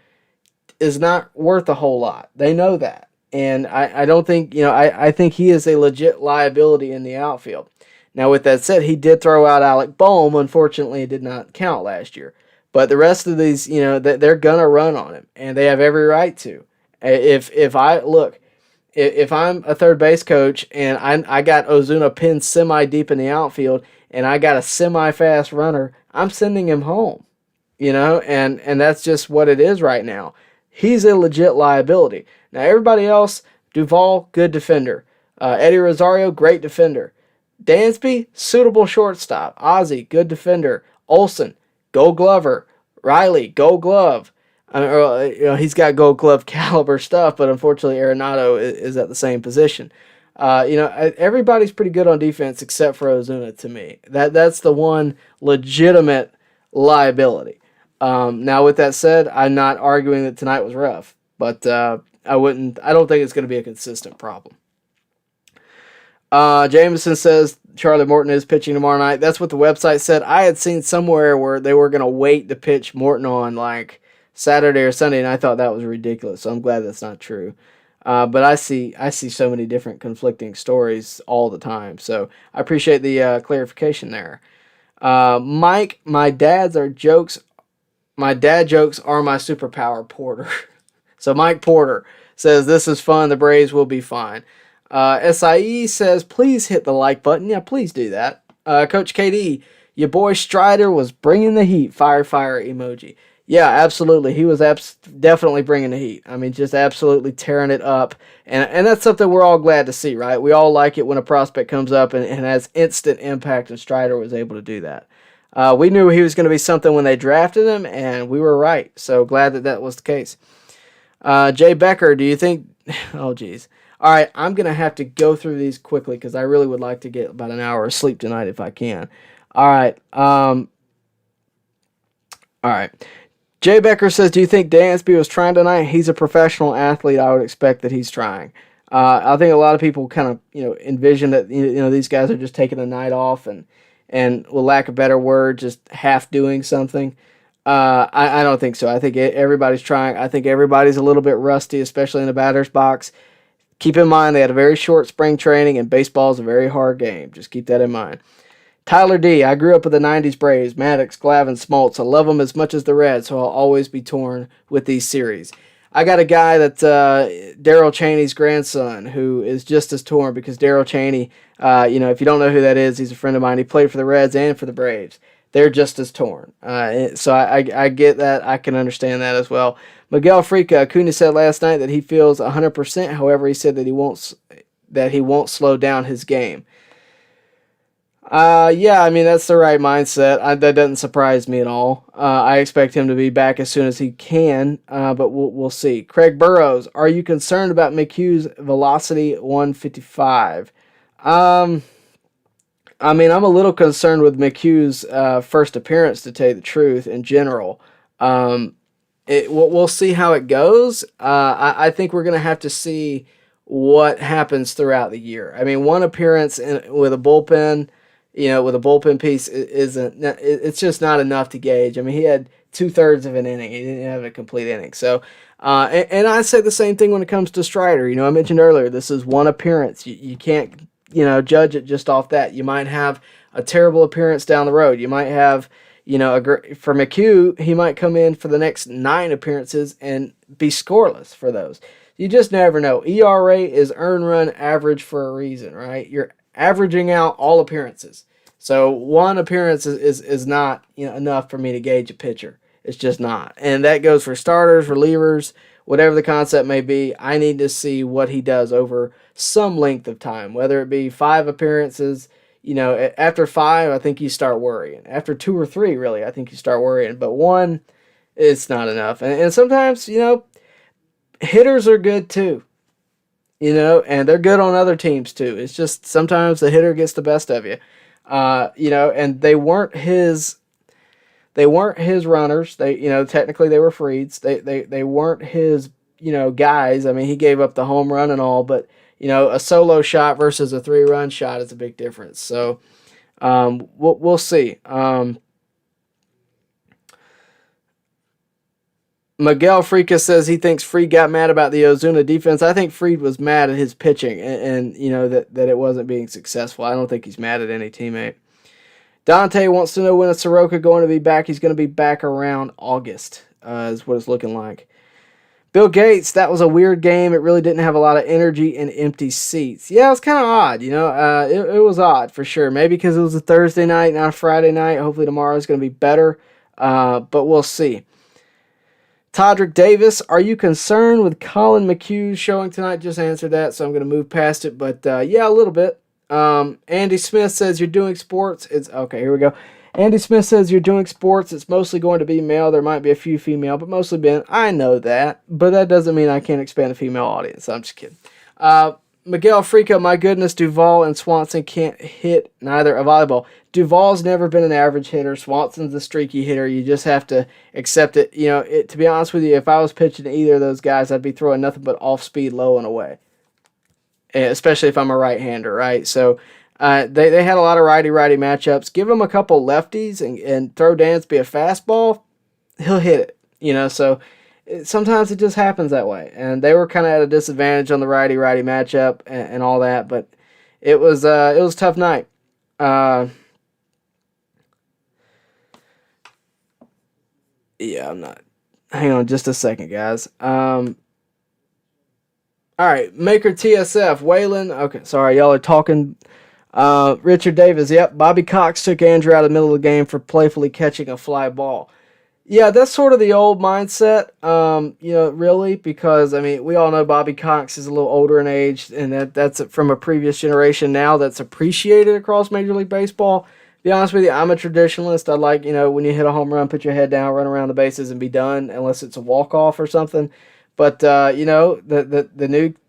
is not worth a whole lot. They know that. And I don't think, I think he is a legit liability in the outfield. Now, with that said, he did throw out Alec Bohm. Unfortunately, it did not count last year. But the rest of these, they're going to run on him, and they have every right to. If I'm a third base coach and I got Ozuna pinned semi-deep in the outfield and I got a semi-fast runner, I'm sending him home, and that's just what it is right now. He's a legit liability. Now, everybody else, Duvall, good defender. Eddie Rosario, great defender. Dansby, suitable shortstop. Ozzie, good defender. Olsen, Gold Glover. Riley, Gold Glove. He's got Gold Glove caliber stuff, but unfortunately, Arenado is at the same position. Everybody's pretty good on defense except for Ozuna to me. That's the one legitimate liability. Now, with that said, I'm not arguing that tonight was rough, but I don't think it's going to be a consistent problem. Jameson says Charlie Morton is pitching tomorrow night. That's what the website said. I had seen somewhere where they were going to wait to pitch Morton on like Saturday or Sunday, and I thought that was ridiculous. So I'm glad that's not true. But I see so many different conflicting stories all the time. So I appreciate the clarification there. Mike, my dad jokes are my superpower, Porter. So Mike Porter says, this is fun. The Braves will be fine. SIE says, please hit the like button. Yeah, please do that. Coach KD, your boy Strider was bringing the heat. Fire emoji. Yeah, absolutely. He was definitely bringing the heat. I mean, just absolutely tearing it up. And that's something we're all glad to see, right? We all like it when a prospect comes up and has instant impact, and Strider was able to do that. We knew he was going to be something when they drafted him, and we were right. So glad that was the case. Jay Becker, do you think... Oh, geez. All right, I'm going to have to go through these quickly because I really would like to get about an hour of sleep tonight if I can. All right. All right. Jay Becker says, do you think Dansby was trying tonight? He's a professional athlete. I would expect that he's trying. I think a lot of people kind of, envision that, these guys are just taking a night off and with lack of a better word, just half doing something. I don't think so. I think everybody's trying. I think everybody's a little bit rusty, especially in the batter's box. Keep in mind they had a very short spring training, and baseball is a very hard game. Just keep that in mind. Tyler D. I grew up with the 90s Braves, Maddox, Glavine, Smoltz. I love them as much as the Reds, so I'll always be torn with these series. I got a guy that's Darryl Chaney's grandson who is just as torn because Darryl Chaney, if you don't know who that is, he's a friend of mine. He played for the Reds and for the Braves. They're just as torn. So I get that. I can understand that as well. Miguel Frica, Acuna said last night that he feels 100%. However, he said that he won't slow down his game. Yeah, I mean, that's the right mindset. That doesn't surprise me at all. I expect him to be back as soon as he can, but we'll see. Craig Burrows, are you concerned about McHugh's velocity 155? I mean, I'm a little concerned with McHugh's first appearance, to tell you the truth, in general. Um, we'll see how it goes. I think we're going to have to see what happens throughout the year. I mean, one appearance with a bullpen, with a bullpen piece it's just not enough to gauge. I mean, he had 2/3 of an inning. He didn't have a complete inning. So, and I say the same thing when it comes to Strider. I mentioned earlier, this is one appearance. You can't, judge it just off that. You might have a terrible appearance down the road. You might have, for McHugh, he might come in for the next 9 appearances and be scoreless for those. You just never know. ERA is earned run average for a reason, right? You're averaging out all appearances. So one appearance is not enough for me to gauge a pitcher. It's just not. And that goes for starters, relievers, whatever the concept may be. I need to see what he does over some length of time, whether it be 5 appearances. After 5, I think you start worrying. After 2 or 3, really, I think you start worrying. But 1, it's not enough. And sometimes, hitters are good too. And they're good on other teams too. It's just sometimes the hitter gets the best of you. And they weren't his runners. They, technically they were Freed's. They weren't his, guys. I mean, he gave up the home run and all, but a solo shot versus a 3-run shot is a big difference. So, we'll see. Miguel Freaka says he thinks Freed got mad about the Ozuna defense. I think Freed was mad at his pitching and that it wasn't being successful. I don't think he's mad at any teammate. Dante wants to know when is Soroka going to be back. He's going to be back around August, is what it's looking like. Bill Gates, that was a weird game. It really didn't have a lot of energy and empty seats. Yeah, it was kind of odd, It was odd for sure. Maybe because it was a Thursday night, not a Friday night. Hopefully tomorrow is going to be better, but we'll see. Todrick Davis, are you concerned with Colin McHugh showing tonight? Just answered that, so I'm going to move past it. But, yeah, a little bit. Andy Smith says you're doing sports. Okay, here we go. Andy Smith says you're doing sports. It's mostly going to be male. There might be a few female, but mostly men. I know that, but that doesn't mean I can't expand a female audience. I'm just kidding. Miguel Freaka, my goodness, Duvall and Swanson can't hit neither a volleyball. Duvall's never been an average hitter. Swanson's a streaky hitter. You just have to accept it. To be honest with you, if I was pitching to either of those guys, I'd be throwing nothing but off-speed low and away, especially if I'm a right-hander, right? So they had a lot of righty-righty matchups. Give him a couple lefties and throw Dansby a fastball, he'll hit it. So sometimes it just happens that way. And they were kind of at a disadvantage on the righty-righty matchup and all that, but it was a tough night. Yeah, I'm not. Hang on just a second, guys. All right, Maker TSF, Waylon. Okay, sorry, y'all are talking. Richard Davis, yep. Bobby Cox took Andrew out of the middle of the game for playfully catching a fly ball. Yeah, that's sort of the old mindset, really, because, I mean, we all know Bobby Cox is a little older in age, and that's from a previous generation now that's appreciated across Major League Baseball. To be honest with you, I'm a traditionalist. I like, when you hit a home run, put your head down, run around the bases, and be done, unless it's a walk-off or something. But, the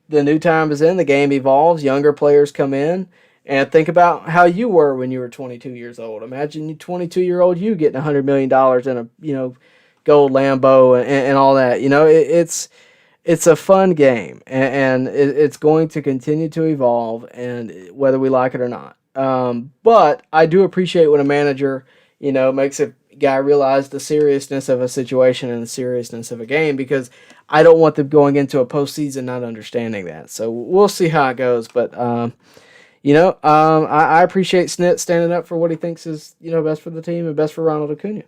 new time is in, the game evolves, younger players come in. And think about how you were when you were 22 years old. Imagine you 22-year-old you getting $100 million in a gold Lambo and all that. It's a fun game, and it's going to continue to evolve, and whether we like it or not. But I do appreciate when a manager, makes a guy realize the seriousness of a situation and the seriousness of a game, because I don't want them going into a postseason not understanding that. So we'll see how it goes, but I appreciate Snit standing up for what he thinks is, best for the team and best for Ronald Acuna.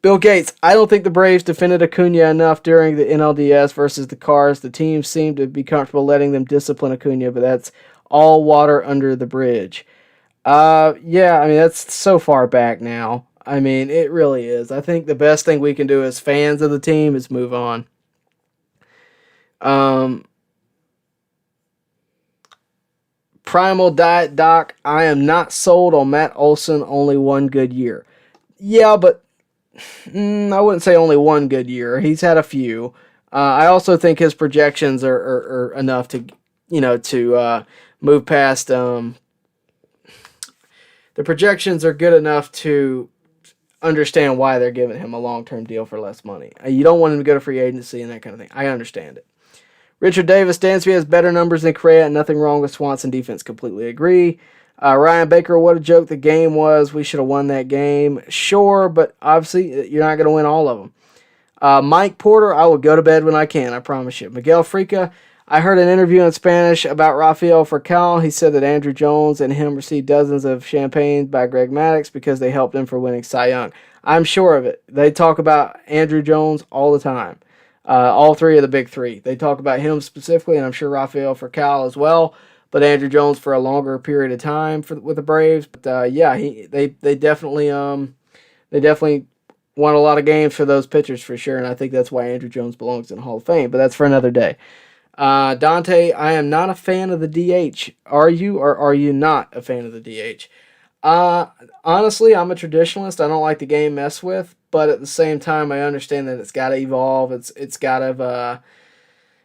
Bill Gates, I don't think the Braves defended Acuna enough during the NLDS versus the Cars. The team seemed to be comfortable letting them discipline Acuna, but that's all water under the bridge. Yeah, I mean, that's so far back now. I mean, it really is. I think the best thing we can do as fans of the team is move on. Primal Diet Doc, I am not sold on Matt Olson, only one good year. Yeah, but I wouldn't say only one good year. He's had a few. I also think his projections are enough to, to move past the projections are good enough to understand why they're giving him a long-term deal for less money. You don't want him to go to free agency and that kind of thing. I understand it. Richard Davis, Dansby has better numbers than Correa, and nothing wrong with Swanson defense. Completely agree. Ryan Baker, what a joke the game was. We should have won that game. Sure, but obviously you're not going to win all of them. Mike Porter, I will go to bed when I can, I promise you. Miguel Frica, I heard an interview in Spanish about Rafael Furcal. He said that Andrew Jones and him received dozens of champagne by Greg Maddux because they helped him for winning Cy Young. I'm sure of it. They talk about Andrew Jones all the time. All three of the big three. They talk about him specifically, and I'm sure Rafael Furcal as well. But Andrew Jones for a longer period of time with the Braves. But yeah, they definitely won a lot of games for those pitchers for sure, and I think that's why Andrew Jones belongs in the Hall of Fame. But that's for another day. Dante, I am not a fan of the DH. Are you or are you not a fan of the DH? Honestly, I'm a traditionalist. I don't like the game messed with, but at the same time, I understand that it's got to evolve. It's got to,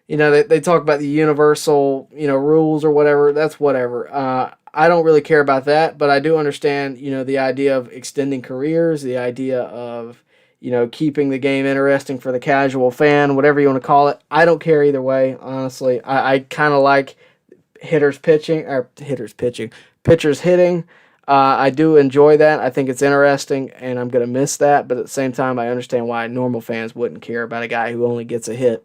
they talk about the universal, rules or whatever. That's whatever. I don't really care about that, but I do understand, the idea of extending careers, the idea of, keeping the game interesting for the casual fan, whatever you want to call it. I don't care either way, honestly. I kind of like pitchers hitting. I do enjoy that. I think it's interesting, and I'm going to miss that. But at the same time, I understand why normal fans wouldn't care about a guy who only gets a hit,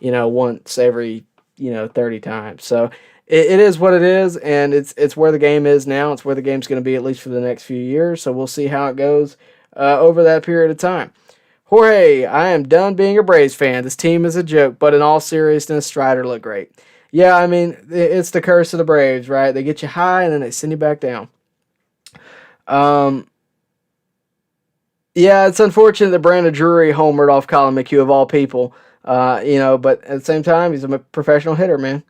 once every, 30 times. So it is what it is, and it's where the game is now. It's where the game's going to be at least for the next few years. So we'll see how it goes over that period of time. Jorge, I am done being a Braves fan. This team is a joke, but in all seriousness, Strider looked great. Yeah, I mean, it's the curse of the Braves, right? They get you high, and then they send you back down. Yeah, it's unfortunate that Brandon Drury homered off Colin McHugh of all people, but at the same time, he's a professional hitter, man.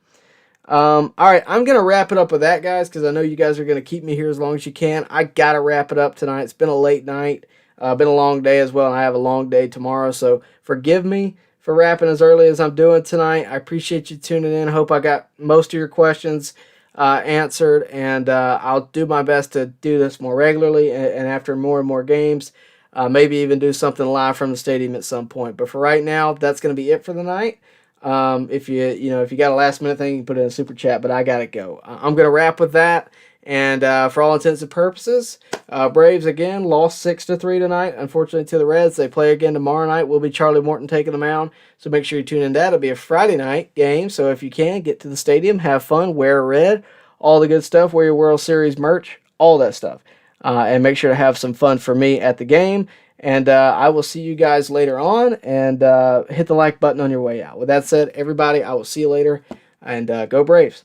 All right, I'm going to wrap it up with that, guys, because I know you guys are going to keep me here as long as you can. I got to wrap it up tonight. It's been a late night, been a long day as well, and I have a long day tomorrow, so forgive me for wrapping as early as I'm doing tonight. I appreciate you tuning in. I hope I got most of your questions answered, and I'll do my best to do this more regularly and after more and more games, maybe even do something live from the stadium at some point. But for right now, that's going to be it for the night. If you got a last minute thing, you can put it in a super chat, but I gotta go. I'm going to wrap with that, and for all intents and purposes, Braves again lost 6-3 tonight, unfortunately, to the Reds. They play again tomorrow night. Will be Charlie Morton taking the mound, so make sure you tune in. That'll be a Friday night game, so if you can, get to the stadium, have fun, wear red, all the good stuff, wear your World Series merch, all that stuff, and make sure to have some fun for me at the game. And I will see you guys later on, and hit the like button on your way out. With that said, everybody, I will see you later, and go Braves.